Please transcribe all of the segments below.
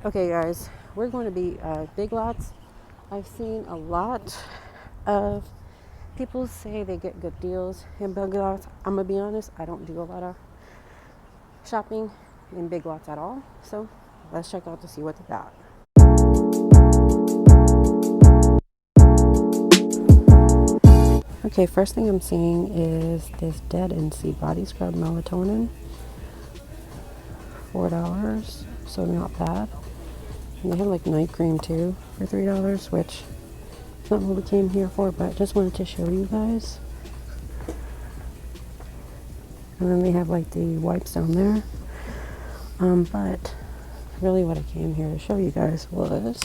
Okay, guys, we're going to be Big Lots. I've seen a lot of people say they get good deals in Big Lots. I'm gonna be honest, I don't do a lot of shopping in Big Lots at all. So let's check out to see what they got. Okay, first thing I'm seeing is this Dead and Sea Body Scrub Melatonin. $4, so not bad. And they have like night cream too for $3, which is not what we came here for, but just wanted to show you guys. And then they have like the wipes down there. But really what I came here to show you guys was,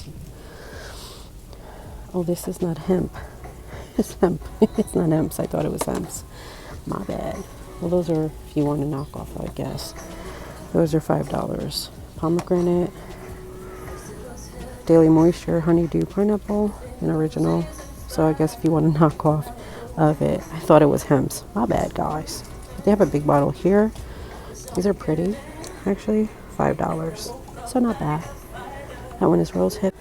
oh, this is not hemp. It's hemp. It's not hemp. I thought it was hemp. My bad. Well, those are, if you want to knock off, I guess. Those are $5. Pomegranate, Daily Moisture, Honeydew Pineapple, and Original. So I guess if you want to knock off of it, I thought it was hemp. My bad, guys. They have a big bottle here. These are pretty, actually. $5. So not bad. That one is rose hip.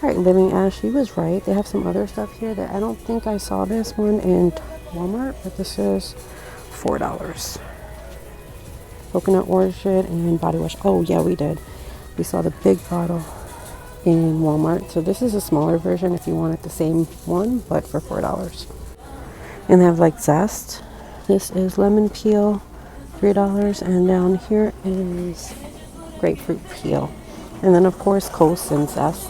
Alright, Living Ash, she was right. They have some other stuff here that I don't think I saw this one in Walmart, but this is $4. Coconut orchid and body wash. Oh yeah, we did. We saw the big bottle in Walmart. So this is a smaller version if you wanted the same one, but for $4. And they have like zest. This is lemon peel, $3, and down here is grapefruit peel. And then of course Coast and Zest.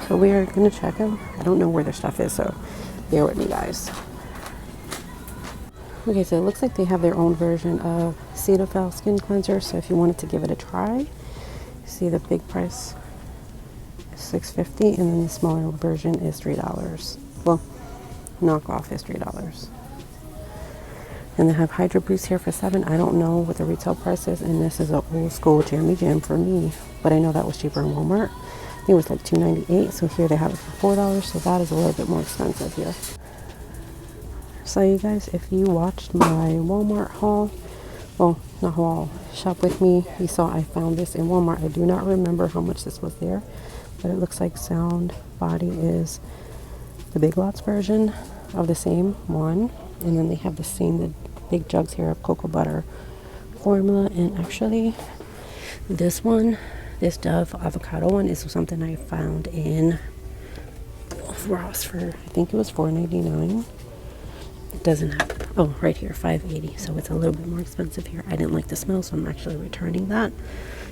So we are gonna check them. I don't know where their stuff is, so bear with me, guys. Okay, so it looks like they have their own version of Cedar skin cleanser. So if you wanted to give it a try, see the big price, $6.50, and then the smaller version is $3. Well, knockoff is $3. And they have Hydro Boost here for $7. I don't know what the retail price is, and this is an old school jammy jam for me, but I know that was cheaper in Walmart. I think it was like $2.98. So here they have it for $4. So that is a little bit more expensive here. So you guys, if you watched my Walmart haul, well, not haul, shop with me, you saw I found this in Walmart. I do not remember how much this was there, but it looks like Sound Body is the Big Lots version of the same one. And then they have the big jugs here of cocoa butter formula. And actually, this one, this Dove avocado one, is something I found in Ross for, I think it was $4.99. It doesn't have, oh, right here, $5.80. So it's a little bit more expensive here. I didn't like the smell, so I'm actually returning that.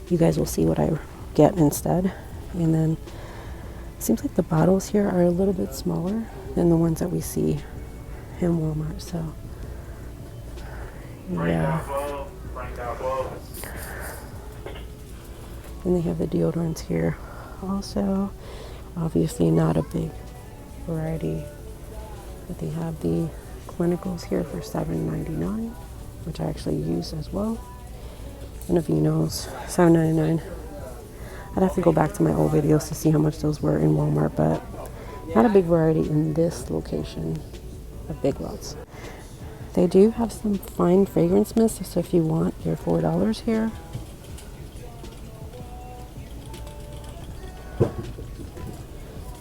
You guys will see what I get instead. And then it seems like the bottles here are a little bit smaller than the ones that we see in Walmart. So yeah. And they have the deodorants here also. Obviously not a big variety, but they have the clinicals here for $7.99, which I actually use as well. And Aveeno's $7.99. I'd have to go back to my old videos to see how much those were in Walmart, but not a big variety in this location of Big Lots. They do have some fine fragrance mists, so if you want your $4 here.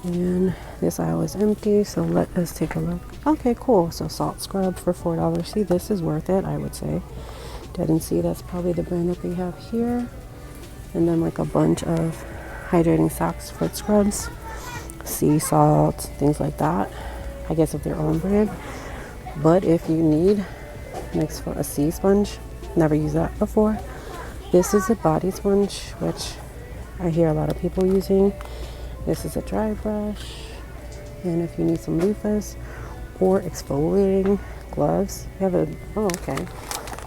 And this aisle is empty, so let us take a look. Okay, cool. So salt scrub for $4. See, this is worth it, I would say. Dead and Sea, that's probably the brand that they have here. And then like a bunch of hydrating socks, foot scrubs, sea salt, things like that. I guess of their own brand. But if you need next for a sea sponge, never used that before. This is a body sponge, which I hear a lot of people using. This is a dry brush, and if you need some loofahs or exfoliating gloves, you have a, oh okay,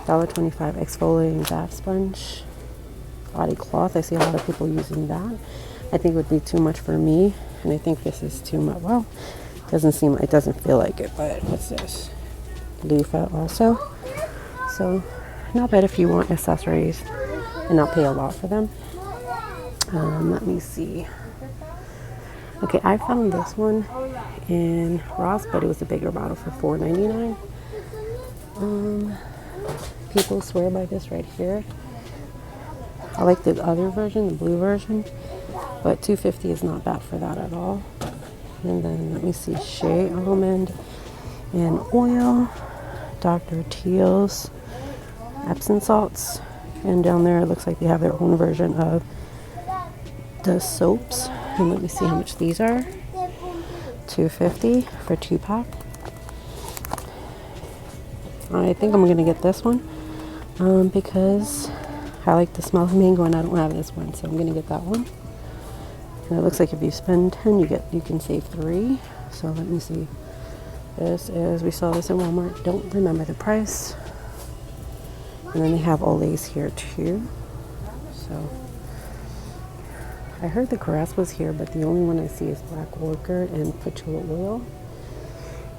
$1.25 exfoliating bath sponge, body cloth. I see a lot of people using that. I think it would be too much for me, and I think this is too much. Well, it doesn't feel like it, but what's this? Loofah also. So not bad if you want accessories and not pay a lot for them. Let me see. Okay, I found this one in Ross, but it was a bigger bottle for $4.99. People swear by this right here. I like the other version, the blue version. but $2.50 is not bad for that at all. And then let me see, shea almond and oil, Dr. Teal's Epsom salts, and down there it looks like they have their own version of the soaps. And let me see how much these are. $2.50 for 2-pack. I think I'm gonna get this one because I like the smell of mango and I don't have this one, so I'm gonna get that one. And it looks like if you spend 10, you can save 3. So let me see. This is, we saw this in Walmart. Don't remember the price. And then they have Olays here too. So I heard the grass was here, but the only one I see is black orchid and patchouli oil.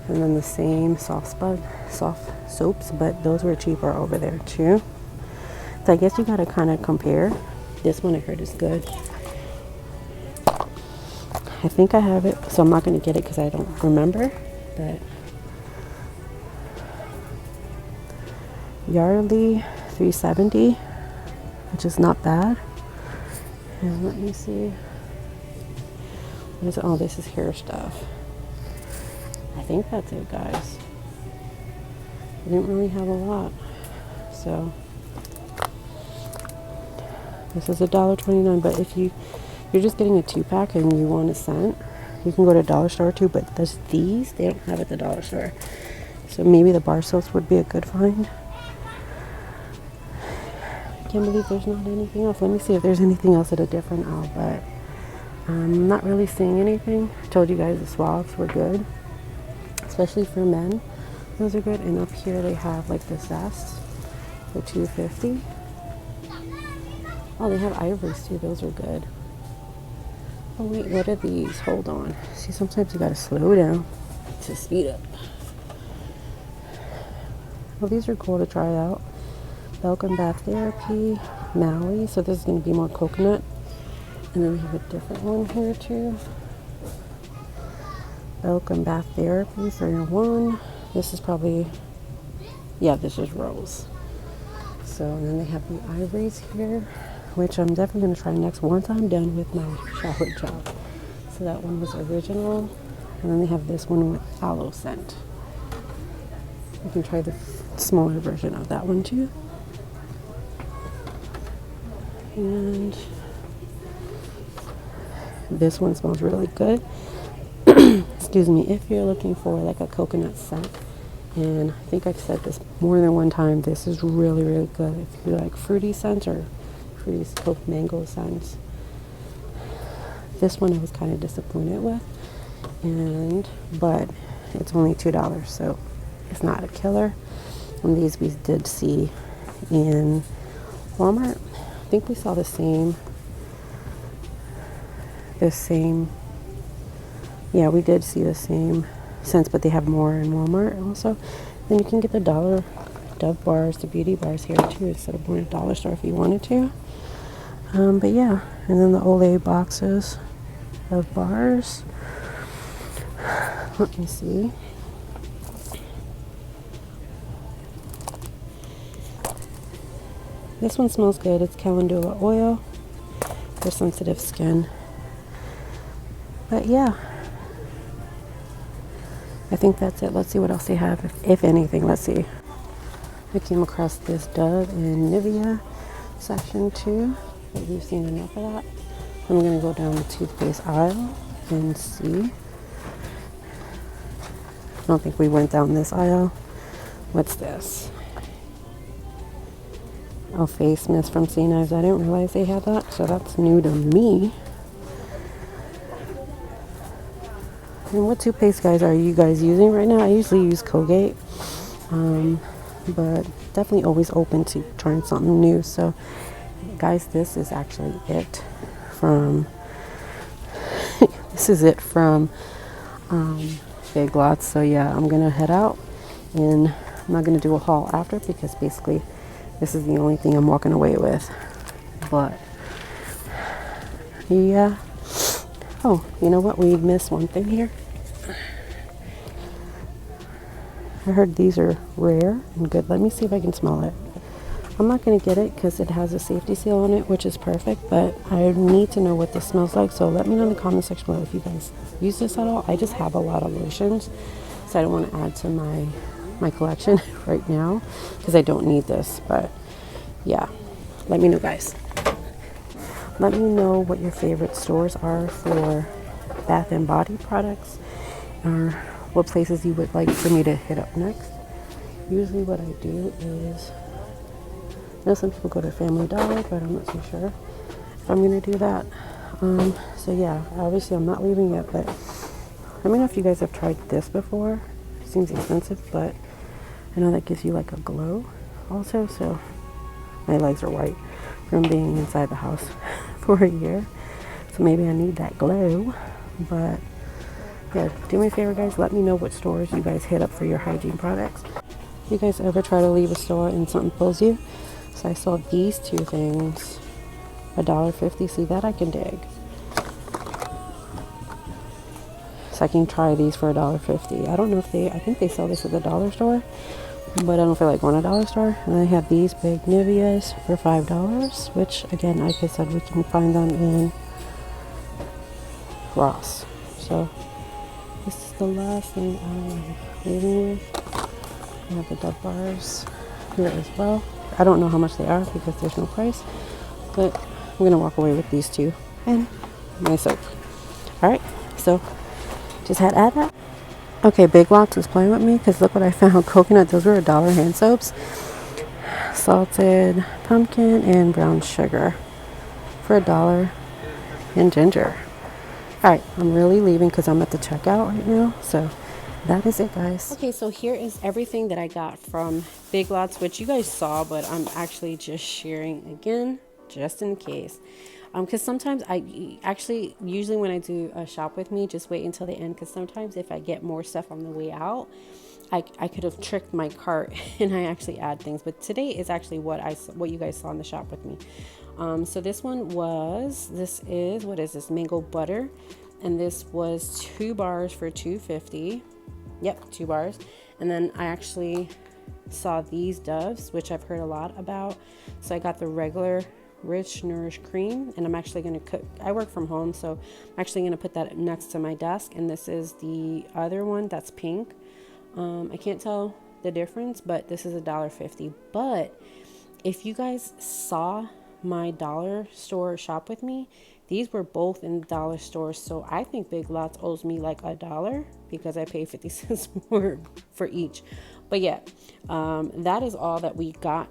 And then the same soft soaps, but those were cheaper over there too. So I guess you gotta kind of compare. This one I heard is good. I think I have it, so I'm not gonna get it because I don't remember. But Yardley $3.70, which is not bad. And let me see. What is it? Oh, this is hair stuff. I think that's it, guys. I didn't really have a lot. So this is $1.29, but if you're just getting a 2-pack and you want a scent, you can go to a dollar store too, but these they don't have at the dollar store. So maybe the bar soaps would be a good find. I can't believe there's not anything else. Let me see if there's anything else at a different aisle, but I'm not really seeing anything. I told you guys the swabs were good, especially for men. Those are good. And up here they have like the Zest for $2.50. Oh, they have ivories too. Those are good. Oh wait, what are these? Hold on. See, sometimes you gotta slow down to speed up. Well, these are cool to try out. Belkin Bath Therapy, Maui. So this is gonna be more coconut. And then we have a different one here too. Belkin Bath Therapy, 3-in-1. This is probably, yeah, this is rose. So, and then they have the ivories here, which I'm definitely going to try next once I'm done with my shower job. So that one was original. And then they have this one with Aloe Scent. You can try the smaller version of that one too. And this one smells really good. Excuse me, if you're looking for like a coconut scent, and I think I've said this more than one time, this is really, really good. If you like fruity scents or fruity mango scents. This one I was kind of disappointed with, but it's only $2, so it's not a killer. And these we did see in Walmart. I think we saw the same. Yeah, we did see the same scents, but they have more in Walmart also. Then you can get the dollar Dove bars, the beauty bars here too, instead of going to the dollar store if you wanted to. But yeah, and then the Olay boxes of bars. Let me see. This one smells good. It's calendula oil for sensitive skin. But yeah, I think that's it. Let's see what else they have, if anything. Let's see. I came across this Dove and Nivea section too, but we've seen enough of that. I'm going to go down the toothpaste aisle and see. I don't think we went down this aisle. What's this? Oh, face mist from St. Ives. I didn't realize they had that, so that's new to me. And what toothpaste, guys, are you guys using right now? I usually use Colgate, but definitely always open to trying something new. So, guys, this is actually it from Big Lots. So yeah, I'm gonna head out, and I'm not gonna do a haul after because basically this is the only thing I'm walking away with. But yeah. Oh, you know what? We missed one thing here. I heard these are rare and good. Let me see if I can smell it. I'm not going to get it because it has a safety seal on it, which is perfect, but I need to know what this smells like. So let me know in the comment section below if you guys use this at all. I just have a lot of lotions, so I don't want to add to my collection right now because I don't need this. But yeah, let me know, guys. Let me know what your favorite stores are for Bath and Body products, or what places you would like for me to hit up next. Usually what I do is, I know some people go to Family Dollar, but I'm not too sure if I'm going to do that. So yeah, obviously I'm not leaving yet, but let me know if you guys have tried this before. It seems expensive, but I know that gives you like a glow also. So my legs are white from being inside the house for a year. So maybe I need that glow. But yeah, do me a favor, guys. Let me know what stores you guys hit up for your hygiene products. You guys ever try to leave a store and something pulls you? So I saw these two things, $1.50. See, that I can dig. So I can try these for $1.50. I don't know if I think they sell this at the dollar store, but I don't feel like going to a dollar store. And I have these big Niveas for $5, which again, like I said, we can find them in Ross. So this is the last thing I'm leaving with. I have the Dove bars here as well. I don't know how much they are because there's no price, but I'm gonna walk away with these two and my soap. All right, so just had to add that. Okay, Big Lots was playing with me because look what I found. Coconut, those were $1 hand soaps. Salted pumpkin and brown sugar for $1, and ginger. All right, I'm really leaving because I'm at the checkout right now. So that is it, guys. Okay, so here is everything that I got from Big Lots, which you guys saw, but I'm actually just sharing again, just in case. Because sometimes usually when I do a shop with me, just wait until the end, because sometimes if I get more stuff on the way out, I could have tricked my cart and I actually add things. But today is actually what you guys saw in the shop with me. So this is, what is this? Mango butter. And this was 2 bars for $2.50. Yep, 2 bars. And then I actually saw these Doves, which I've heard a lot about. So I got the regular Rich Nourish Cream, and I'm actually going to cook. I work from home, so I'm actually going to put that next to my desk. And this is the other one that's pink. I can't tell the difference, but this is $1.50. But if you guys saw my dollar store shop with me, these were both in the dollar store. So I think Big Lots owes me like $1 because I pay 50 cents more for each. But yeah, that is all that we got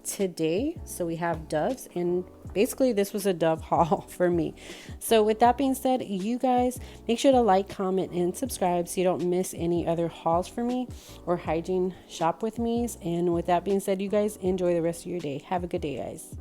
today. So we have Doves, and basically this was a Dove haul for me. So with that being said, you guys make sure to like, comment, and subscribe so you don't miss any other hauls for me or hygiene shop with me's. And with that being said, you guys enjoy the rest of your day. Have a good day, guys.